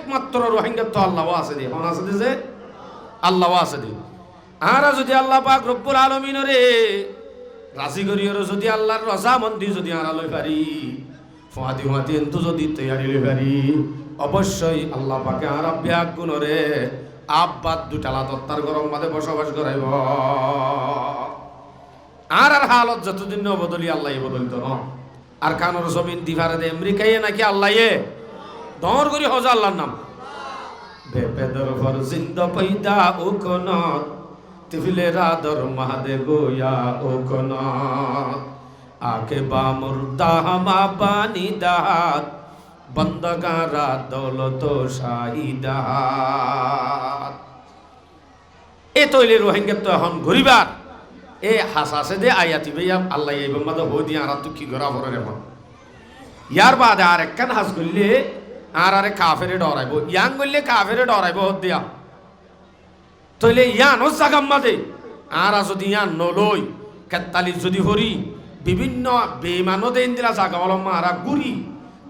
একমাত্র রোহিঙ্গা তো আল্লাহও আছে দি কোন আছে যে আল্লাহও আছে দি আর যদি আল্লাহ পাক রব্বুল আলামিনরে রাজি করিয়র যদি আল্লাহর রজামন্দি যদি আরা লই পারি ফাদি ফাদি এন্তু যদি তৈয়ারি লই পারি অবশ্যই আল্লাহ পাকে আর ব্যাগ গুণরে আব্বাদ দুটালা দত্তার গরম মাঝে বসবাস করাইব আর হালত যতদিন বদলি আল্লাহ বদলিত ন আর কানোর জমিন দিভারে দে আমেরিকায় নাকি আল্লাহ দর করি হজা আল্লাহর নাম বেপেদর ফর জিন্দা পয়দা ও কোনত তিফিলে রাদর মাদে গোয়া ও কোনত আকে বা মুর্দা হামা পানি দাহাত বন্দগারা দৌলত শাহিদাত এ তৈলে রোহিঙ্গা তো এখন গরিবার এ হাসাসে দে আয়াতি ভাইয়া আল্লাহ এই বাম্মাদা হই দিয়ে আর তো কি করা পড়ে এখন ইয়ার বাদে আর একখান হাস করলে আর আরে কাফেরে ডরাইব ইয়াং করলে কাফেরে ডরাইব হত দিয়া তৈলে ইয়ান ও জাগাম্মাদে আর যদি ইয়ান নলই কেতালি যদি হরি বিভিন্ন বেমানো দেন দিলা জাগা বলম মারা গুরি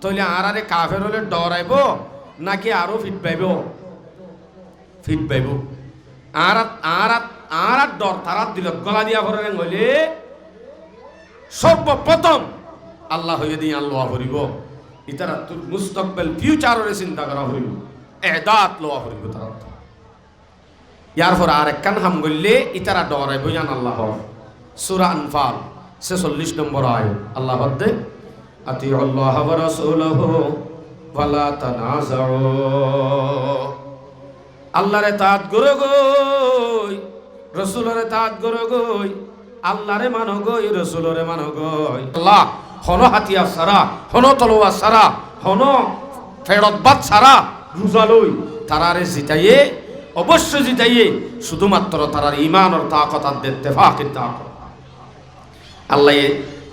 তৈলে আর আরে কাফের হলে ডরাইব নাকি আরো ফিট পাইব আর আর আর ডর তারা দিল গলা দিয়া ভরে হইলে সর্বপ্রথম আল্লাহ হইয়ে দিয়ে আল্লাহ ভরিব ইতারা তোর মুস্তাকবেল ফিউচারের চিন্তা করা হইব এদাত লোয়া ভরিব তারা ইয়ার পর আর একখান হাম গইলে ইতারা ডরাইব জান আল্লাহ সূরা আনফাল 46 নম্বর আয়াত আল্লাহ বলতে আতি আল্লাহ ওয়া রাসূলুহু ওয়ালা তানাযাউ আল্লাহরে তাআত করে গই রাসূলের তাআত করে গই আল্লাহরে মানো গই রাসূলের মানো গই আল্লাহ হন হাতিয়ার সারা হন তলোয়ার সারা হন ফেরতবাদ সারা রুজালই তারারে জিতাইয়ে অবশ্য জিতাইয়ে শুধুমাত্র তারার ঈমানের তাকত আর ইত্তেফাকের তাকত আল্লাহ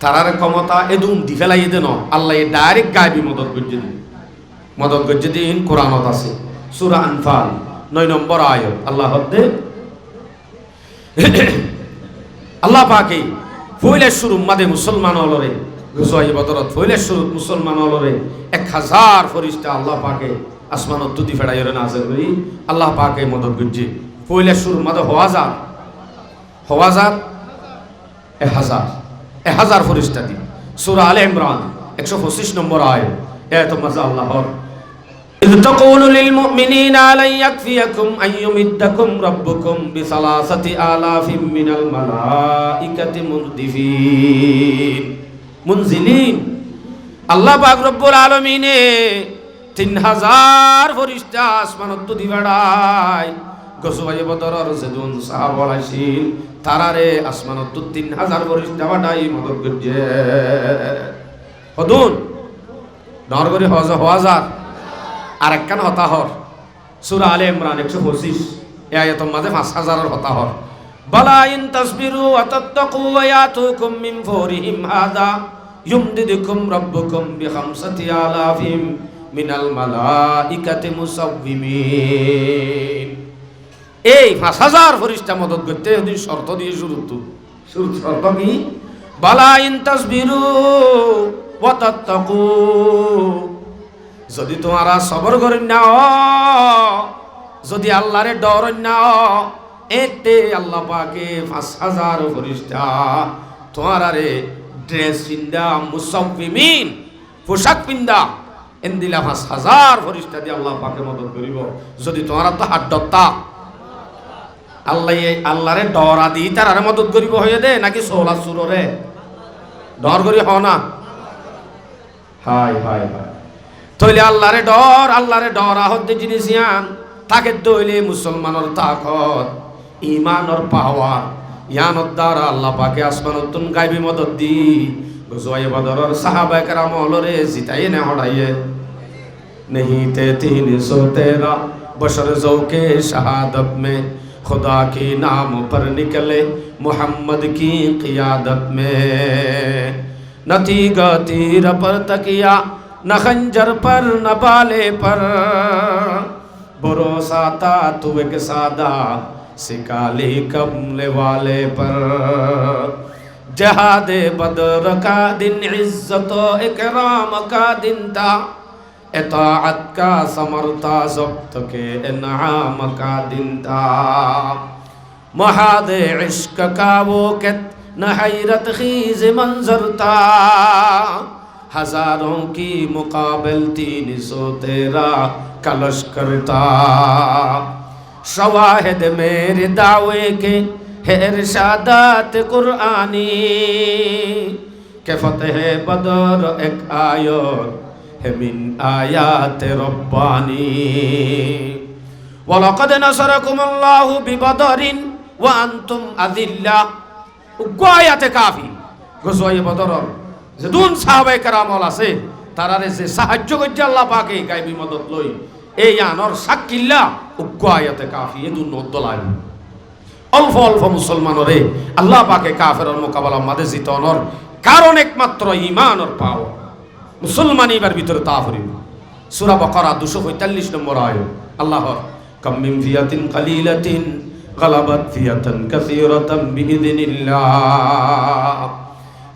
তারার ক্ষমতা এদুম দি ফেলাই দেন আল্লাহ ডাইরেক্ট গায়বী মদত গজ্জে দিন কোরআনত আছে সূরা আনফাল 9 নম্বর আয়াত আল্লাহ হদ্দে আল্লাহ পাকে ফইলে শুরু মাদে মুসলমান হলরে গজওয়ায়ে বদরত ফইলে শুরু মুসলমান হলরে 1000 ফেরেশতা আল্লাহ পাকে আসমানত দুদি ফেড়াইরে নাযিল করি আল্লাহ পাকে মদত গজ্জে ফইলে শুরু মাদে হওয়াজার 1000 ফেরেশতা দি সূরা আলে ইমরান 125 নম্বর আয়াত এত মজা আল্লাহর إذ تقول للمؤمنين ألن يكفيكم أن يمدكم ربكم بثلاثة آلاف من الملائكة منزلين আল্লাহ পাক রব্বুল আলামিনে 3000 ফেরেশতা আসমানত দি বেড়ায় গজওয়ায়ে বদরের যেদুন সাহাবা আইছিল তারারে আসমানত 3000 ফেরেশতা বাড়াই মদত করছে হদুন নরগরি হাজার আর একখান হতাহর সূরা আলে ইমরান 125 এই আয়াতের মাঝে 5000 হতাহর বালা ইন তাসবিরু ওয়া তাত্তাকু ওয়া ইয়াতুকুম মিন ফাওরিহিম হাদা ইউমদিদুকুম রাব্বুকুম বিখামসাতি আলাফিম মিনাল মালাইকাতি মুসাওবিমিন এই 5000 ফেরেশতা মদত করতে যদি শর্ত দিয়ে শর্ত কি বালা ইন তাসবিরু ওয়া তাত্তাকু যদি তোমারা সবর করেন না যদি আল্লাহরে ডরেন না এতে আল্লাহ পাকে 5000 ফেরেশতা তোমারে ড্রেস পিন্দা মুসাওবিমিন পোশাক পিন্দা এন্দিলা 5000 ফেরেশতা দিয়ে আল্লাহ পাকে মদত করিব যদি তোমারা তো হাত ডরতা আল্লাহরে ডরা দি তারারে মদত করিব হয়ে দে নাকি সোলা সুররে ডর করি হ না হায় হায় হায় তইলে আল্লাহরে ডর আহদ্দে জিনিস ইয়ান তাকে দইলে মুসলমানের তাকত ঈমানের পাওয়ার ইয়ানত দ্বারা আল্লাহ পাকে আসমানতুন গায়বী মদত দি গজওয়ায়ে বদরের সাহাবায়ে কেরাম হলরে জিতাইয়ে না হড়াইয়ে नहीं थे 313 बशर ज़ौक़े शहादत में खुदा के नाम पर निकले मोहम्मद की क़ियादत में न थी तीर पर तकिया न खंजर पर न बाले पर भरोसा था तू एक सादा सिकाली कमले वाले पर जहादे बदर का दिन इज्जत इकराम का दिन था इताअत का समरता ज़ब्त के इनाम का दिन था महादे इश्क का वो कित न हैरत खीज़ मंजर था हजारों की मुकाबिल 300 तेरा का लश्कर था शवाहिद मेरे दावे के है इरशादात कुरानी के फतेह बदर एक आयत है मिन आयात रब्बानी वलक़द नसरकुमुल्लाहु बिबदरिन व अंतुम अज़िल्ला आयाते काफी গজওয়ায়ে বদরর যে দুন সাহাবায়ে কেরামল আছে তারারে যে সাহায্য করছে আল্লাহ পাকে গায়বী মদত লই এই আনর সাকিল্লা আয়াতে কাফি এ দুন নদলাই অল্প অল্প মুসলমানরে আল্লাহ পাকে কাফেরের মোকাবেলা মাঝে জিতনর কারণ একমাত্র ঈমানের পাওয়া মুসলমান এবার ভিতরে তা হরিব সূরা বাকারা 245 নম্বর আয়াত আল্লাহর কাম মিন ফিয়াতিন কালিলাতিন গালাবাত ফিয়াতান কাসীরাতান বিইذনিল্লাহ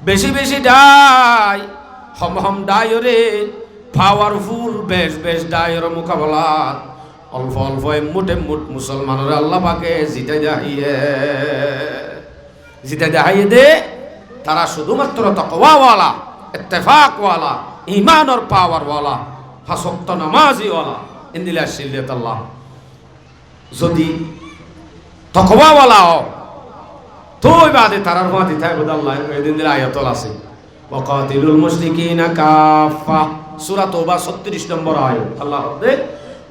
বেশি বেশি ডাই হম হম ডায়রে পাওয়ারফুল বেশ বেশ ডায়ের মোকাবেলা অল্প অল্প মুটে মুট মুসলমানরা আল্লাহ পাকে জিতে দেখাইয়ে দে তারা শুধুমাত্র তাকওয়াওয়ালা ইত্তেফাকওয়ালা ঈমানের পাওয়ারওয়ালা পাঁচ ওয়াক্ত নামাজিওয়ালা ইন্দিলা শিল্লাত আল্লাহ যদি তাকওয়াওয়ালা হও তো বাদে তারার মাঝে থাকবে আল্লাহ এদিন দিলে আয়াতল আছে ওয়াকাতিলুল মুশরিকিনা কাফা সূরা তাওবা 36 নম্বর আয়াত আল্লাহ বলে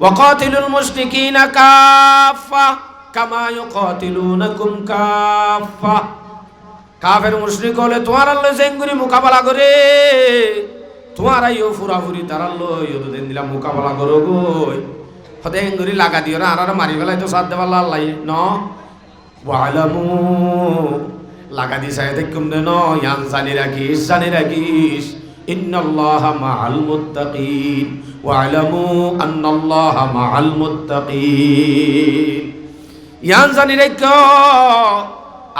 ওয়াকাতিলুল মুশরিকিনা কাফা কামা ইউকাতিলুনাকুম কাফা কাফের মুশরিক হলে তোমার আল্লাহ জেঙ্গুরি মোকাবেলা করে তোমার আইও ফুরাফুরি তার আল্লাহ ইয়দিন দিলা মোকাবেলা করো গই হতে এঙ্গুরি লাগা দিও না আর মারি ফেলাই তো সাথ দেওয়ার আল্লাহ ন ওয়ালামু লাগা দি সাই দেখুম দেন ইয়ান জানি রাখিস ইন্নাল্লাহা মাআল মুত্তাকিন ওয়ালামু আন্নাল্লাহা মাআল মুত্তাকিন ইয়ান জানি রাখো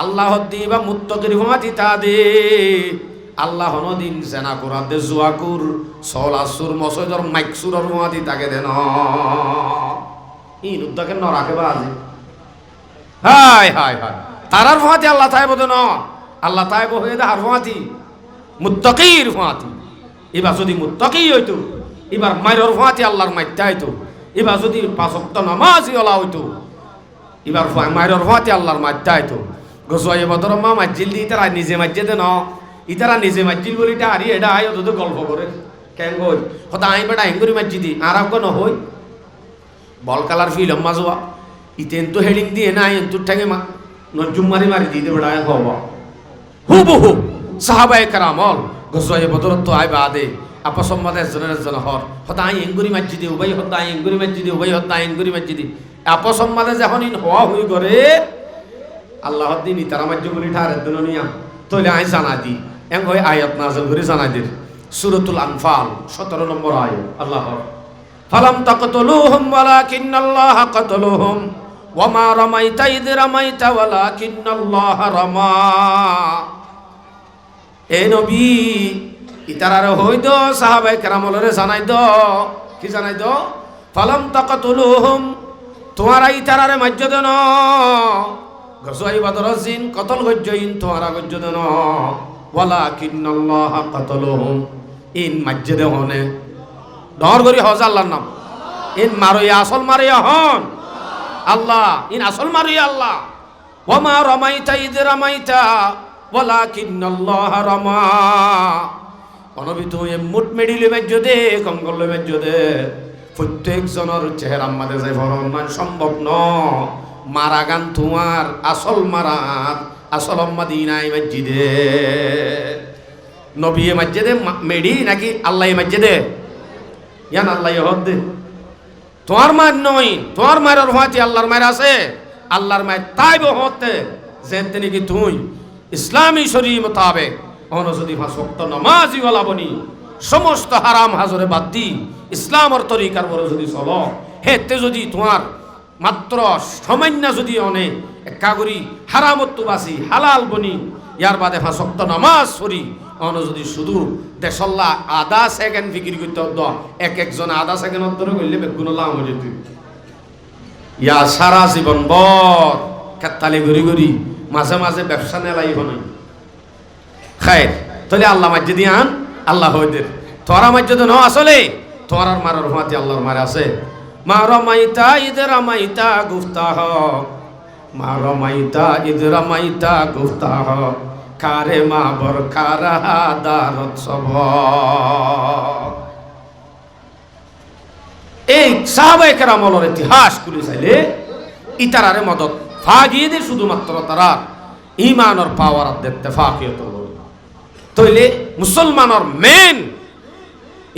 আল্লাহ দিবা মুত্তাকির হুমাতি তা দে আল্লাহ নদিন সেনা করা দে জুয়াকুর সলাসুর মসজিদর মাইকসুরর হুমাতি তাকে দেন ইন উদ্দাকে ন রাখে বাজি হায় হায় হায় তারার হুমাতি আল্লাহ তাইব দেন আল্লাহ তাইব হয়ে দে আর হুমাতি মুত্তাকির হুমাতি এবার যদি মুত্তাকি হইতো এবার মাইরর হুমাতি আল্লাহর মাইতে হইতো এবার যদি পাঁচ ওয়াক্ত নামাজি ওলা হইতো এবার মাইরর হুমাতি আল্লাহর মাইতে হইতো গজওয়ায়ে বদর মা মাজ্জিল দি তারা নিজে মাজ্জে দেন ইতারা নিজে মাজ্জিল বলি তা আরি এটা আয় তো গল্প করে কেন কই হতা আই বেটা হিঙ্গুরি মাজ্জিদি আর আগ ন হই বল কালার ফিল্ম মাজওয়া ইতেন তো হেডিং দিয়ে না এন তুর ঠাঙে নজুম মারি মারি দিতে বেটা হবা হুবহু সাহাবায়ে কেরামল গজওয়ায়ে বদর তো আই বাদে আপা সম্মাদে একজন হর হতা I হিঙ্গুরি মাজ্জিদি Ubay Hota I হিঙ্গুরি মাজ্জিদি Ubay Hota I হিঙ্গুরি মাজ্জিদি আপা সম্মাদে যখন ইন হওয়া হই করে আল্লাহ দিন তারা মাজ্জুগুলি ঠারের দিন নিয়া তইলে আই জানা দি এং হয় আয়াত নাযিল করে জানা দির সূরাতুল আনফাল 17 নম্বর আয়াত আল্লাহ ফালাম তাকতুলুহুম ওয়ালাকিন্নাল্লাহা কাতালুহুম ওয়া মা রামাইতা ইয রামাইতা ওয়ালাকিন্নাল্লাহা রামা এ নবী ইতারার হইতো সাহাবায়ে কেরামলরে জানাই দ কি জানাই দ ফালাম তাকতুলুহুম তোমারা ইতারারে মাজ্জ দেন গজওয়ায়ে বদর জিন কতল গজ্জইন তোমারা গজ্জ দেন ওয়ালাকিন্নাল্লাহা কাতালুহুম ইন মাজ্জেদে হনে ডর করি হজ আল্লাহর নাম ইন মারইয়া আসল মারিয়া হন আল্লাহ ইন আসল মারিয়া আল্লাহ ওয়া মা রামাইতা ইয রামাইতা ওয়ালাকিন্নাল্লাহা রামা অনবিত এ মুট মেডিলে মাজ্জ দে কঙ্গল মাজ্জ দে প্রত্যেক জনের চেহারা মাঝে যাই ভরণ সম্ভব ন মারা গান তোমার আসল মারাত আসল মদিনায় মসজিদে নবী মসজিদে মেডি নাকি আল্লাহ মসজিদে ইয়ান আল্লাহ হদ দে তোমার মার নয় তোমার মায়ের হওয়াতে আল্লাহর মায়ের আছে আল্লাহর মায়ের তাই হতে যেতে নাকি তুই ইসলামী শরী মোতাবেক অন যদি পাঁচ ওয়াক্ত নামাজি ওয়ালা বনি সমস্ত হারাম হাজরে বাদ দি ইসলামর তরিকার বড় যদি চলো হেতে যদি তোমার মাত্র সামান্য যদি অনেক একা করি হারামত বাসি হালাল বনি ইয়ার বাদে পাঁচ ওয়াক্ত নামাজ পড়ি অন যদি শুধু দেশল্লা আধা সেকেন্ড ফিকির করতে হতো এক একজন আধা সেকেন্ড ধরে করলে বেগুন লাম হয়ে যেত ইয়া সারা জীবন বর খেতালি ঘুরি ঘুরি মাঝে মাঝে ব্যবসা নেলাই হন খায়ের তাহলে আল্লাহ মাজ্জে দিয়ান আল্লাহ হইদের তোরা মাজ্জে তো ন আসলে তোরার মারার হুমাতি আল্লাহর মারে আছে মা রমাইতা ঈদ রামাইতা গুফতা হক মা রমাইতা ঈদ রামাইতা গুফতা হক কারে মা বর কারা দারত সব এই সাহাবায়ে কেরামের ইতিহাস খুলে চাইলে ইতারারে মদত ফাগিয়ে শুধুমাত্র তারা ইমানের পাওয়ার দেখতে ফাকিয়ত তইলে মুসলমানের মেন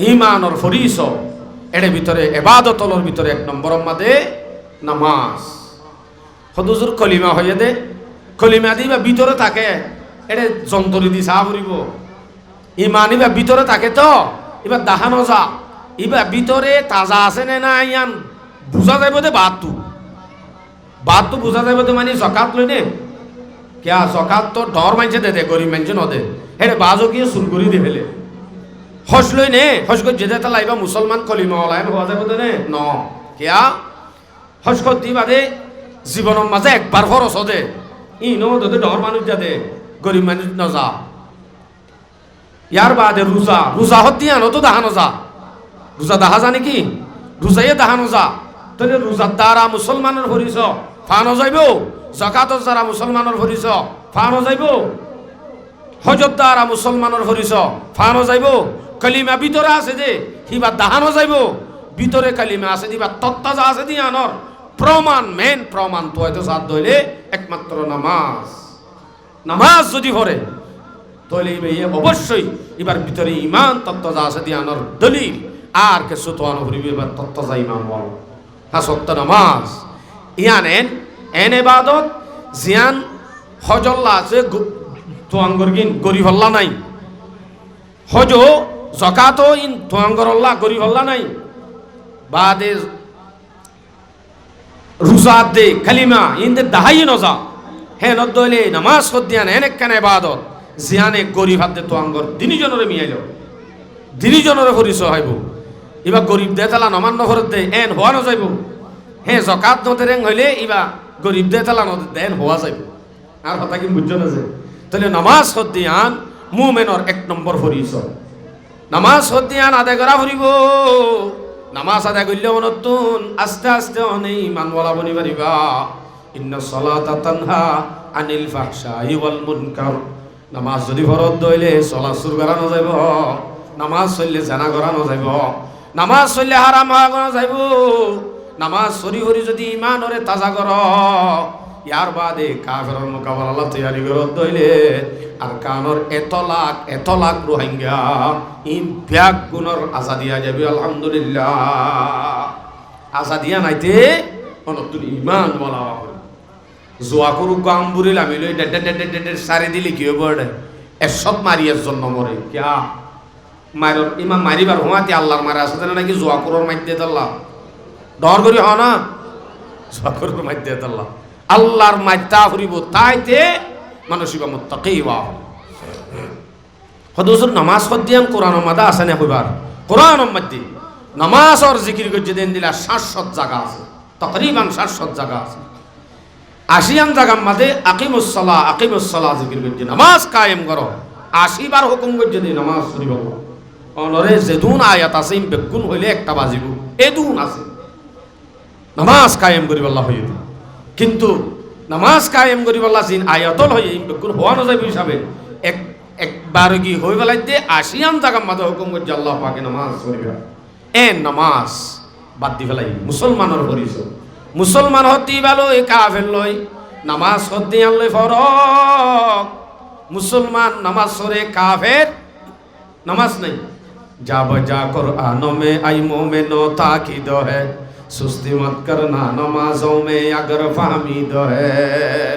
ইমানের পরিচয় এর ভিতরে ইবাদতর ভিতরে এক নম্বর মাদে নামাজ হদুজুর কলিমা হইয়া দে কলিমা দিবা ভিতরে থাকে এটা যন্ত্রী দি চাহ ফুরিব ইমান ইবা ভিতরে থাকে তো এবার দাহানো যা ইবা ভিতরে তাজা আছে নে না ইয়ান বুঝা যাইব দে বাতটো বুঝা যাইব দে মানে জকাত লই নে কিয়া জকাত তো ডর মানছে দে গরিব মানছে নদে হেরে বাজো গিয়ে চুল করি দি ফেলে হজ লই নে হজ কর যেতে লাইবা মুসলমান কলিমা ওলাইন হওয়া যাইব দে নে ন কিয়া হজ কর দি বাদে জীবনের মাঝে একবার খরচ দে ই নো দে ডর মানুষ যা দে গরিব মানুষ নজা ইয়ার বাদে রোজা রোজা হতিয়া নো তো দাহানো যা রোজা দেখা যা নাকি রোজাইয়ে দাহানো যা তাহলে রোজার দ্বারা মুসলমানের হরিছ ফানো যাইব জাকাতর দ্বারা মুসলমানের হরিছ ফানো যাইব হজর দ্বারা মুসলমানের হরিছ ফানো যাইব কালিমা ভিতরে আছে যে হিবা দাহানো যাইব ভিতরে কালিমা আছে দিবা তত্তা যা আছে দিয়া আনর প্রমাণ মেন প্রমাণ তো হয়তো সাথ ধইলে একমাত্র নামাজ নামাজ যদি পড়ে তাহলে অবশ্যই এবার ভিতরে ইমান তত্ত্ব যা আছে দিয়ে আনার দলিল আর কে সুতোয়ানো করিবে এবার তত্ত্ব যা ইমান বল হ্যাঁ সত্য নামাজ ইয়ান এন ইবাদত জিয়ান হজল্লা আছে তোয়াঙ্গরগিন গরিবল্লা নাই হজ জকাত ইন তোয়াঙ্গরল্লা গরিবল্লা নাই বাদে রোজা দে কালিমা ইনদের দাহাই নজা হ্যাঁ নদলে নামাজ সদ্দিয়ান এনেক কেন ইবাদত জিয়ানে গরিব হাতে তো আঙ্গর দিনীজনরে মিয়াইল দিনীজনরে পরিচয় হইব এবার গরিব দে তালা নমান্য ঘরত দে এন হওয়া ন যাইব হ্যাঁ জকাত নদে রেং হইলে ইবা গরিব দে তালা নদে দেন হওয়া যাইব আর কথা কি বুঝছো না যে তাহলে নামাজ সদ্দিয়ান মুমেনর এক নম্বর পরিচয় নামাজ সদ্দিয়ান আদায় করা ফুরিব নামাজ আদায় করলে নতুন আস্তে আস্তে অনেক ইমানওয়ালা বনি পারিবা ইন্না সলাতা তানহা আনিল ফাহশাই ওয়াল মুনকার নামাজ যদি ফরজ দইলে সলা সুর করানো যাইব নামাজ চললে জানা করানো যাইব নামাজ চললে হারাম হওয়া যাইব নামাজ সরি হরি যদি ইমানরে তাজা কর ইয়ার বাদে কাফেরের মোকাবেলা তৈরি করত দইলে আর কানর এত লাখ রোহিঙ্গা ইন ব্যাগ গুণর আজাদিয়া যাবে আলহামদুলিল্লাহ আজাদিয়া নাইতে অনতুন ইমান বলা জোয়া করু গাম বুড়িল আমি লই সারি দিলি কি হবো এসব মারিয়ার জন্য মরে কিয়া মারর ইমান মারিবার হুমাতে আল্লাহর মারা আছে নাকি জোয়া করর মাইতে আল্লাহ ডর করি হ না জোয়া করর মাইতে আল্লাহ আল্লাহর মাইতা ফুরিব তাইতে মানসিক মুত্তাকি ওয়া হদুসুর নামাজ পড়দিয়াম কোরআন মাদা আছে না কইবার কোরআন মধ্যে নামাজ আর জিকির করতে দেন দিলা 700 জায়গা আছে তকরিবান 700 জায়গা আছে আশিয়ান জায়গার মাঝে আকিমুস সালাহ জিকির করতে নামাজ কায়েম করো 80 বার হুকুম করতে দি নামাজ পড়িব অনরে যেদুন আয়াত আছে বেগুন হইলে একটা বাজিব এদুন আছে নামাজ কায়েম করিব আল্লাহ হইব কিন্তু নামাজ কায়েম করিব আল্লাহ জিন আয়াতল হই বেগুন হওয়া না যাবে হিসাবে একবার কি হই বেলাইতে আশিয়ান জায়গার মাঝে হুকুম করতে আল্লাহ পাকে নামাজ পড়িব নামাজ বাদ দি ফেলাই মুসলমানের পরিচয় মুসলমান হতে ভালো এ কাফের লই নামাজ হতে আনলে ফরক মুসলমান নামাজ সরে কাফের নামাজ নাই যা বজা কুরআন মে আই মোমেনো তাকিদ है सुस्ती मत करना नमाजों में अगर फामिद है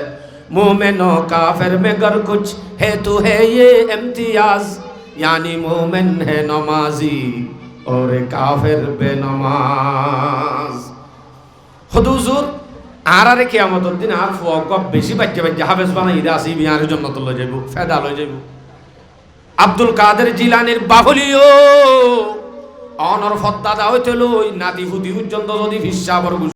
मोमेनो काफिर में गर कुछ है तो है ये इम्तियाज यानी मोमिन है नमाजी और काफिर बेनमाज হুজুর আরে কিয়ামতের দিন আর ফুক বেশি বাচ্চা হাফেজ বানাই দে আসি বিয়ারের জন্য তো লই যাইব ফেদা লই যাইব আব্দুল কাদের জিলানির বাহুলিও অনর ফদ্দা দাও হইতে লই নাতি হুদি পর্যন্ত যদি ভিসা বরগুস